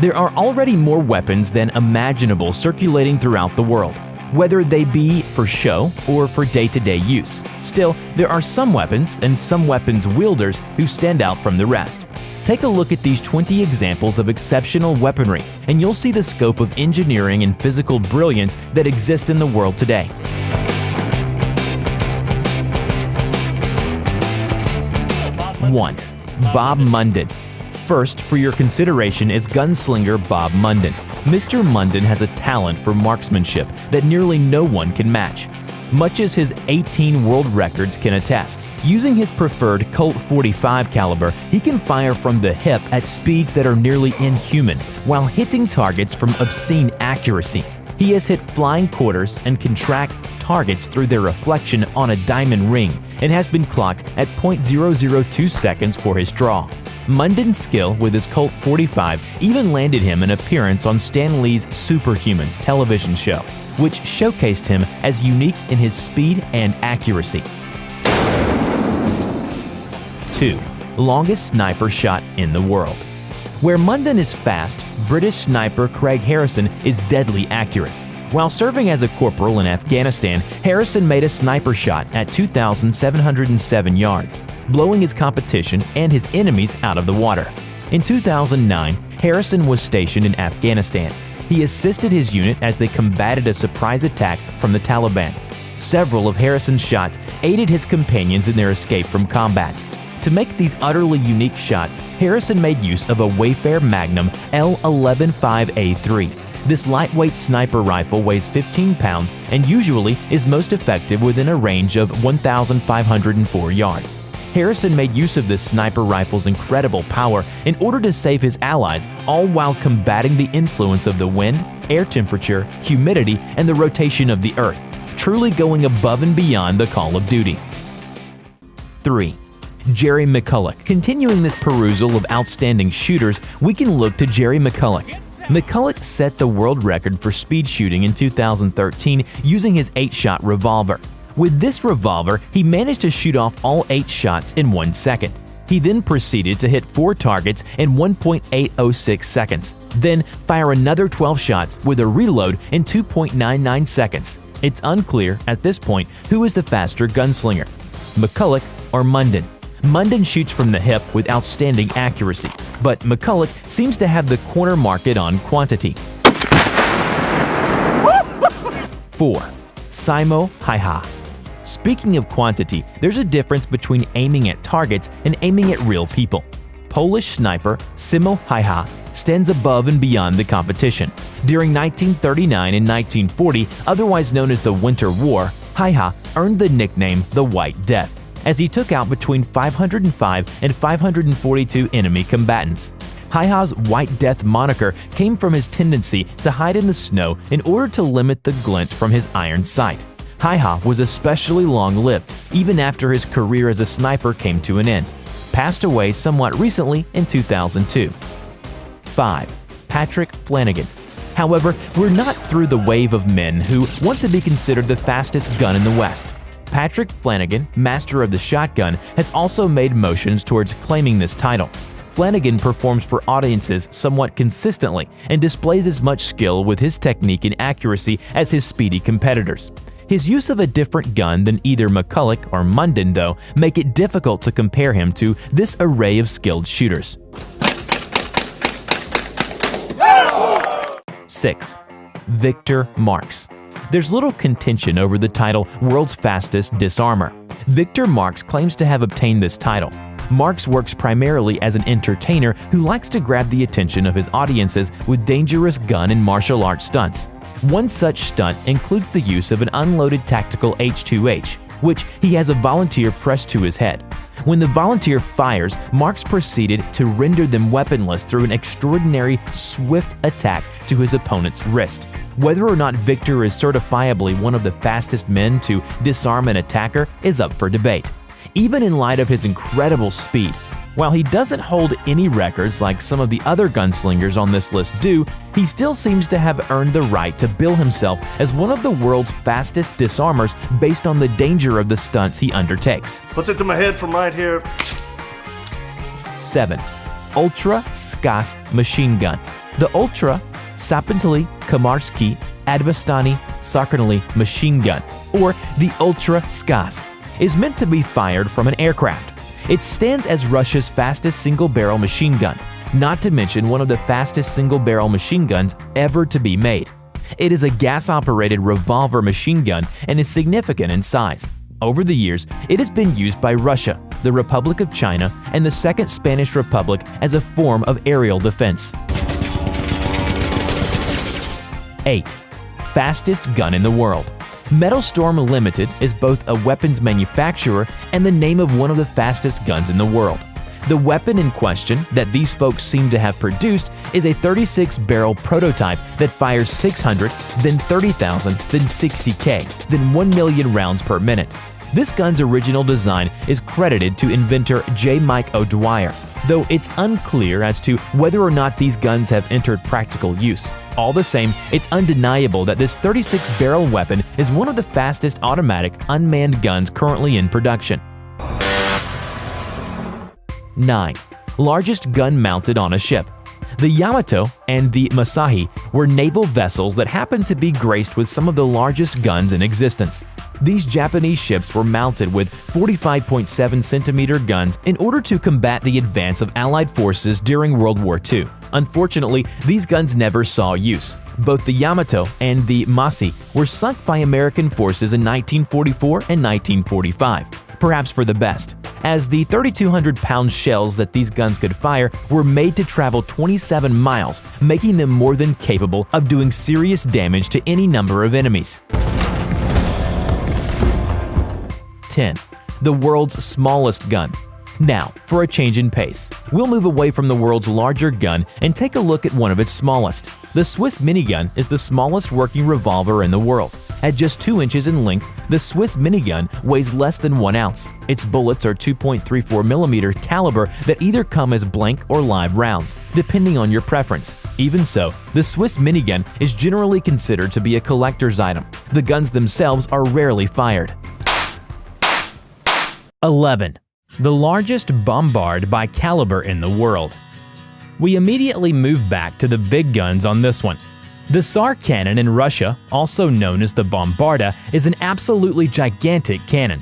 There are already more weapons than imaginable circulating throughout the world, whether they be for show or for day-to-day use. Still, there are some weapons and some weapons wielders who stand out from the rest. Take a look at these 20 examples of exceptional weaponry, and you'll see the scope of engineering and physical brilliance that exist in the world today. 1. Bob Munden. First, for your consideration is gunslinger Bob Munden. Mr. Munden has a talent for marksmanship that nearly no one can match, much as his 18 world records can attest. Using his preferred Colt .45 caliber, he can fire from the hip at speeds that are nearly inhuman, while hitting targets from obscene accuracy. He has hit flying quarters and can track targets through their reflection on a diamond ring and has been clocked at .002 seconds for his draw. Munden's skill with his Colt .45 even landed him an appearance on Stan Lee's Superhumans television show, which showcased him as unique in his speed and accuracy. 2. Longest sniper shot in the world. Where Munden is fast, British sniper Craig Harrison is deadly accurate. While serving as a corporal in Afghanistan, Harrison made a sniper shot at 2,707 yards, blowing his competition and his enemies out of the water. In 2009, Harrison was stationed in Afghanistan. He assisted his unit as they combated a surprise attack from the Taliban. Several of Harrison's shots aided his companions in their escape from combat. To make these utterly unique shots, Harrison made use of a Wayfair Magnum L11-5A3. This lightweight sniper rifle weighs 15 pounds and usually is most effective within a range of 1,504 yards. Harrison made use of this sniper rifle's incredible power in order to save his allies, all while combating the influence of the wind, air temperature, humidity, and the rotation of the earth, truly going above and beyond the call of duty. 3. Jerry McCulloch. Continuing this perusal of outstanding shooters, we can look to Jerry McCulloch. McCulloch set the world record for speed shooting in 2013 using his 8-shot revolver. With this revolver, he managed to shoot off all 8 shots in 1 second. He then proceeded to hit 4 targets in 1.806 seconds, then fire another 12 shots with a reload in 2.99 seconds. It's unclear at this point who is the faster gunslinger, McCulloch or Munden. Munden shoots from the hip with outstanding accuracy, but McCulloch seems to have the corner market on quantity. 4. Simo Haiha. Speaking of quantity, there's a difference between aiming at targets and aiming at real people. Polish sniper Simo Haiha stands above and beyond the competition. During 1939 and 1940, otherwise known as the Winter War, Haiha earned the nickname the White Death, as he took out between 505 and 542 enemy combatants. Haiha's White Death moniker came from his tendency to hide in the snow in order to limit the glint from his iron sight. Haiha was especially long-lived, even after his career as a sniper came to an end. Passed away somewhat recently in 2002. 5. Patrick Flanagan. However, we're not through the wave of men who want to be considered the fastest gun in the West. Patrick Flanagan, master of the shotgun, has also made motions towards claiming this title. Flanagan performs for audiences somewhat consistently and displays as much skill with his technique and accuracy as his speedy competitors. His use of a different gun than either McCulloch or Munden, though, make it difficult to compare him to this array of skilled shooters. 6. Victor Marx. There's little contention over the title World's Fastest Disarmer. Victor Marx claims to have obtained this title. Marx works primarily as an entertainer who likes to grab the attention of his audiences with dangerous gun and martial arts stunts. One such stunt includes the use of an unloaded tactical H2H, which he has a volunteer pressed to his head. When the volunteer fires, Marx proceeded to render them weaponless through an extraordinary, swift attack to his opponent's wrist. Whether or not Victor is certifiably one of the fastest men to disarm an attacker is up for debate. Even in light of his incredible speed, while he doesn't hold any records like some of the other gunslingers on this list do, he still seems to have earned the right to bill himself as one of the world's fastest disarmers based on the danger of the stunts he undertakes. Puts it to my head from right here. 7. Ultra Skas machine gun. The Ultra Sapently Komarski Advastani Sarkanali machine gun, or the Ultra Skas, is meant to be fired from an aircraft. It stands as Russia's fastest single-barrel machine gun, not to mention one of the fastest single-barrel machine guns ever to be made. It is a gas-operated revolver machine gun and is significant in size. Over the years, it has been used by Russia, the Republic of China, and the Second Spanish Republic as a form of aerial defense. 8. Fastest gun in the world. Metal Storm Limited is both a weapons manufacturer and the name of one of the fastest guns in the world. The weapon in question that these folks seem to have produced is a 36-barrel prototype that fires 600, then 30,000, then 60K, then 1 million rounds per minute. This gun's original design is credited to inventor J. Mike O'Dwyer, though it's unclear as to whether or not these guns have entered practical use. All the same, it's undeniable that this 36-barrel weapon is one of the fastest automatic unmanned guns currently in production. 9. Largest gun mounted on a ship. The Yamato and the Masahi were naval vessels that happened to be graced with some of the largest guns in existence. These Japanese ships were mounted with 45.7 centimeter guns in order to combat the advance of Allied forces during World War II. Unfortunately, these guns never saw use. Both the Yamato and the Masahi were sunk by American forces in 1944 and 1945, perhaps for the best, as the 3,200-pound shells that these guns could fire were made to travel 27 miles, making them more than capable of doing serious damage to any number of enemies. 10. The world's smallest gun. Now, for a change in pace, we'll move away from the world's larger gun and take a look at one of its smallest. The Swiss minigun is the smallest working revolver in the world. At just 2 inches in length, the Swiss minigun weighs less than 1 ounce. Its bullets are 2.34mm caliber that either come as blank or live rounds, depending on your preference. Even so, the Swiss minigun is generally considered to be a collector's item. The guns themselves are rarely fired. 11. The largest bombard by caliber in the world. We immediately move back to the big guns on this one. The Tsar cannon in Russia, also known as the Bombarda, is an absolutely gigantic cannon.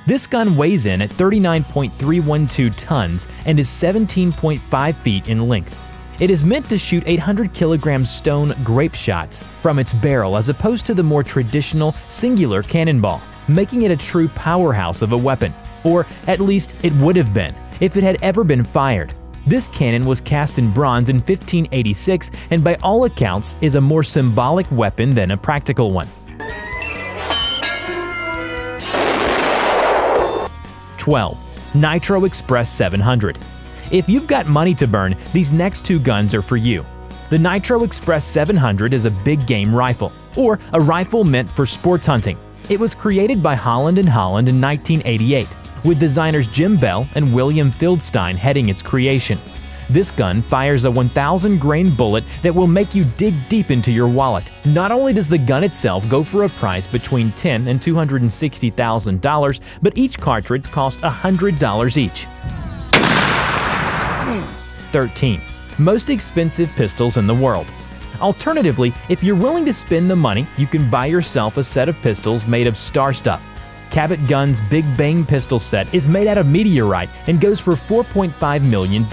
This gun weighs in at 39.312 tons and is 17.5 feet in length. It is meant to shoot 800 kilogram stone grape shots from its barrel as opposed to the more traditional singular cannonball, making it a true powerhouse of a weapon. Or at least it would have been, if it had ever been fired. This cannon was cast in bronze in 1586 and by all accounts is a more symbolic weapon than a practical one. 12. Nitro Express 700. If you've got money to burn, these next 2 guns are for you. The Nitro Express 700 is a big game rifle, or a rifle meant for sports hunting. It was created by Holland & Holland in 1988. With designers Jim Bell and William Fieldstein heading its creation. This gun fires a 1,000-grain bullet that will make you dig deep into your wallet. Not only does the gun itself go for a price between $10,000 and $260,000, but each cartridge costs $100 each. 13. Most expensive pistols in the world. Alternatively, if you're willing to spend the money, you can buy yourself a set of pistols made of star stuff. Cabot Gun's Big Bang pistol set is made out of meteorite and goes for $4.5 million.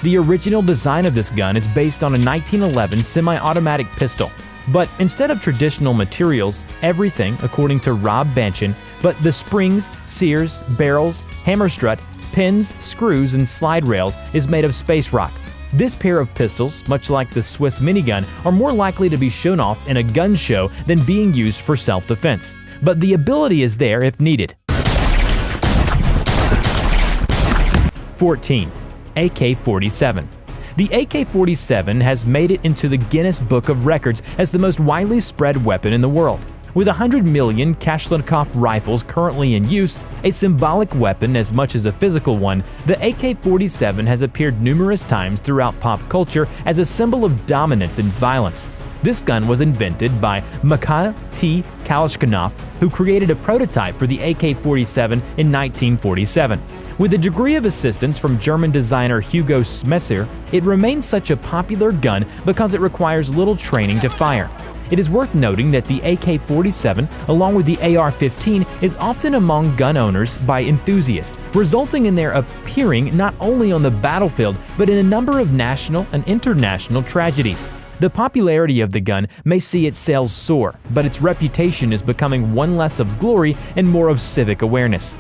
The original design of this gun is based on a 1911 semi-automatic pistol. But instead of traditional materials, everything, according to Rob Banchin, but the springs, sears, barrels, hammer strut, pins, screws, and slide rails is made of space rock. This pair of pistols, much like the Swiss minigun, are more likely to be shown off in a gun show than being used for self-defense. But the ability is there if needed. 14. AK-47. The AK-47 has made it into the Guinness Book of Records as the most widely spread weapon in the world. With 100 million Kalashnikov rifles currently in use, a symbolic weapon as much as a physical one, the AK-47 has appeared numerous times throughout pop culture as a symbol of dominance and violence. This gun was invented by Mikhail T. Kalashnikov, who created a prototype for the AK-47 in 1947. With a degree of assistance from German designer Hugo Smesser, it remains such a popular gun because it requires little training to fire. It is worth noting that the AK-47, along with the AR-15, is often among gun owners by enthusiasts, resulting in their appearing not only on the battlefield but in a number of national and international tragedies. The popularity of the gun may see its sales soar, but its reputation is becoming one less of glory and more of civic awareness.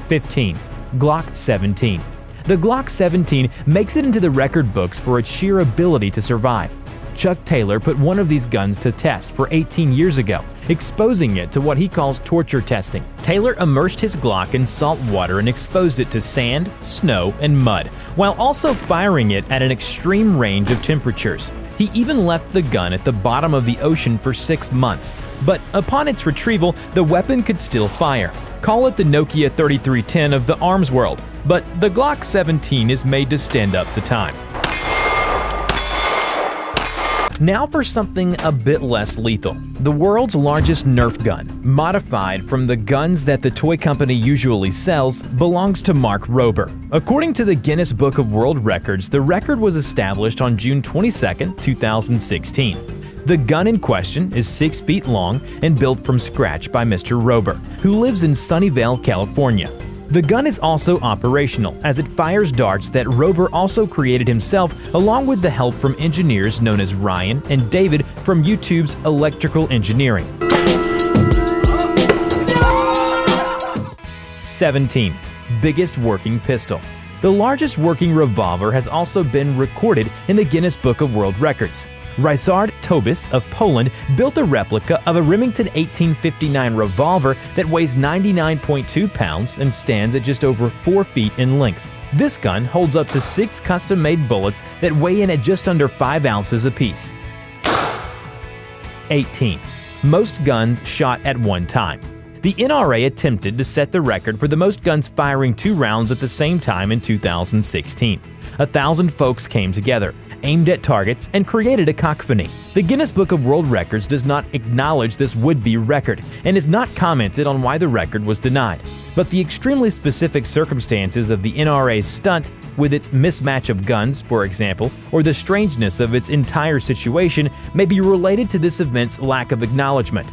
15. Glock 17. The Glock 17 makes it into the record books for its sheer ability to survive. Chuck Taylor put one of these guns to test for 18 years ago, exposing it to what he calls torture testing. Taylor immersed his Glock in salt water and exposed it to sand, snow, and mud, while also firing it at an extreme range of temperatures. He even left the gun at the bottom of the ocean for 6 months, but upon its retrieval, the weapon could still fire. Call it the Nokia 3310 of the arms world, but the Glock 17 is made to stand up to time. Now for something a bit less lethal. The world's largest Nerf gun, modified from the guns that the toy company usually sells, belongs to Mark Rober. According to the Guinness Book of World Records, the record was established on June 22, 2016. The gun in question is 6 feet long and built from scratch by Mr. Rober, who lives in Sunnyvale, California. The gun is also operational, as it fires darts that Rober also created himself, along with the help from engineers known as Ryan and David from YouTube's Electrical Engineering. 17. Biggest working pistol. The largest working revolver has also been recorded in the Guinness Book of World Records. Ryszard Tobis of Poland built a replica of a Remington 1859 revolver that weighs 99.2 pounds and stands at just over 4 feet in length. This gun holds up to 6 custom-made bullets that weigh in at just under 5 ounces apiece. 18. Most guns shot at one time. The NRA attempted to set the record for the most guns firing 2 rounds at the same time in 2016. 1,000 folks came together, aimed at targets, and created a cacophony. The Guinness Book of World Records does not acknowledge this would-be record and has not commented on why the record was denied. But the extremely specific circumstances of the NRA's stunt, with its mismatch of guns, for example, or the strangeness of its entire situation, may be related to this event's lack of acknowledgement.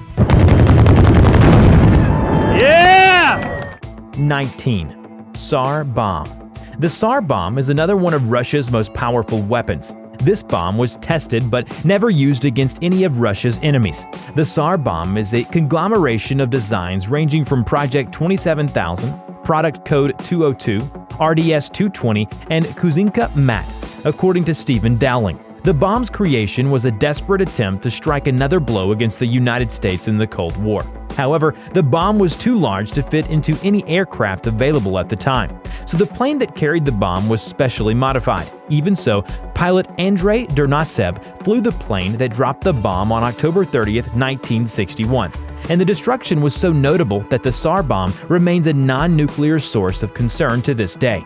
Yeah! 19. Tsar Bomb. The Tsar Bomb is another one of Russia's most powerful weapons. This bomb was tested but never used against any of Russia's enemies. The Tsar Bomb is a conglomeration of designs ranging from Project 27000, Product Code 202, RDS 220, and Kuzinka Mat, according to Stephen Dowling. The bomb's creation was a desperate attempt to strike another blow against the United States in the Cold War. However, the bomb was too large to fit into any aircraft available at the time, so the plane that carried the bomb was specially modified. Even so, pilot Andrei Dernasev flew the plane that dropped the bomb on October 30, 1961, and the destruction was so notable that the Tsar Bomb remains a non-nuclear source of concern to this day.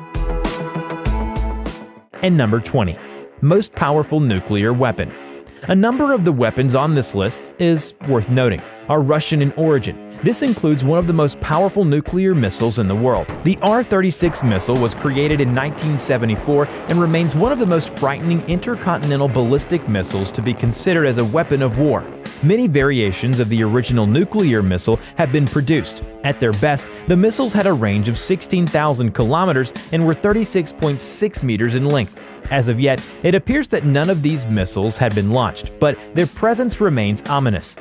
And number 20. Most powerful nuclear weapon. A number of the weapons on this list is worth noting are Russian in origin. This includes one of the most powerful nuclear missiles in the world. The R-36 missile was created in 1974 and remains one of the most frightening intercontinental ballistic missiles to be considered as a weapon of war. Many variations of the original nuclear missile have been produced. At their best, the missiles had a range of 16,000 kilometers and were 36.6 meters in length. As of yet, it appears that none of these missiles had been launched, but their presence remains ominous.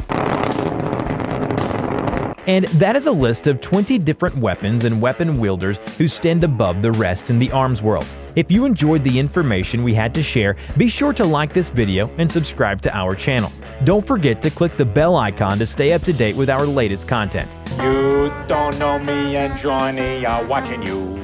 And that is a list of 20 different weapons and weapon wielders who stand above the rest in the arms world. If you enjoyed the information we had to share, be sure to like this video and subscribe to our channel. Don't forget to click the bell icon to stay up to date with our latest content. You don't know me and Johnny are watching you.